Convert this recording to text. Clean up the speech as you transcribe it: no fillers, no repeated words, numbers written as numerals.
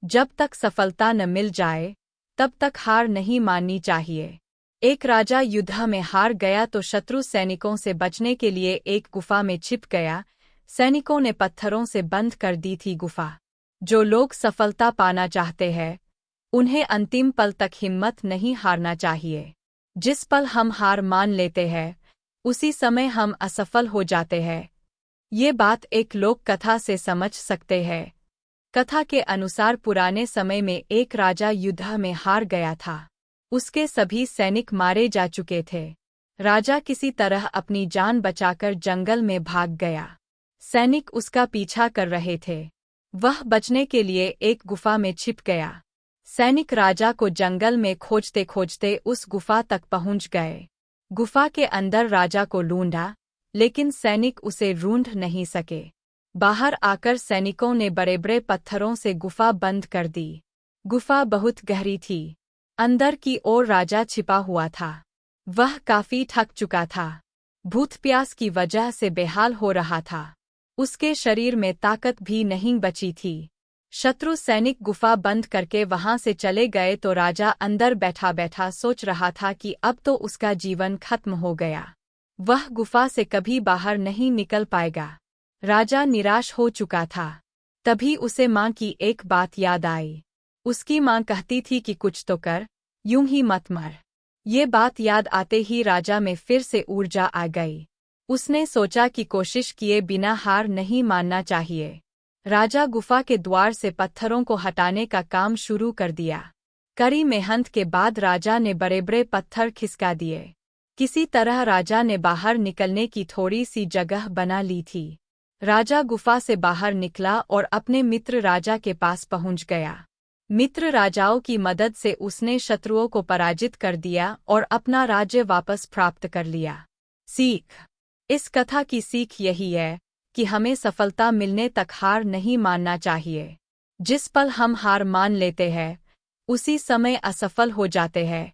जब तक सफलता न मिल जाए तब तक हार नहीं माननी चाहिए। एक राजा युद्ध में हार गया तो शत्रु सैनिकों से बचने के लिए एक गुफा में छिप गया। सैनिकों ने पत्थरों से बंद कर दी थी गुफा। जो लोग सफलता पाना चाहते हैं उन्हें अंतिम पल तक हिम्मत नहीं हारना चाहिए। जिस पल हम हार मान लेते हैं उसी समय हम असफल हो जाते हैं। ये बात एक लोक कथा से समझ सकते हैं। कथा के अनुसार पुराने समय में एक राजा युद्ध में हार गया था। उसके सभी सैनिक मारे जा चुके थे। राजा किसी तरह अपनी जान बचाकर जंगल में भाग गया। सैनिक उसका पीछा कर रहे थे। वह बचने के लिए एक गुफा में छिप गया। सैनिक राजा को जंगल में खोजते खोजते उस गुफा तक पहुंच गए। गुफा के अंदर राजा को ढूंढा, लेकिन सैनिक उसे ढूंढ नहीं सके। बाहर आकर सैनिकों ने बड़े बड़े पत्थरों से गुफा बंद कर दी। गुफा बहुत गहरी थी। अंदर की ओर राजा छिपा हुआ था। वह काफी थक चुका था। भूख प्यास की वजह से बेहाल हो रहा था। उसके शरीर में ताकत भी नहीं बची थी। शत्रु सैनिक गुफा बंद करके वहां से चले गए तो राजा अंदर बैठा बैठा सोच रहा था कि अब तो उसका जीवन खत्म हो गया। वह गुफा से कभी बाहर नहीं निकल पाएगा। राजा निराश हो चुका था। तभी उसे माँ की एक बात याद आई। उसकी माँ कहती थी कि कुछ तो कर, यूं ही मत मर। ये बात याद आते ही राजा में फिर से ऊर्जा आ गई। उसने सोचा कि कोशिश किए बिना हार नहीं मानना चाहिए। राजा गुफा के द्वार से पत्थरों को हटाने का काम शुरू कर दिया। कड़ी मेहनत के बाद राजा ने बड़े बड़े पत्थर खिसका दिए। किसी तरह राजा ने बाहर निकलने की थोड़ी सी जगह बना ली थी। राजा गुफा से बाहर निकला और अपने मित्र राजा के पास पहुंच गया। मित्र राजाओं की मदद से उसने शत्रुओं को पराजित कर दिया और अपना राज्य वापस प्राप्त कर लिया। सीख: इस कथा की सीख यही है कि हमें सफलता मिलने तक हार नहीं मानना चाहिए। जिस पल हम हार मान लेते हैं उसी समय असफल हो जाते हैं।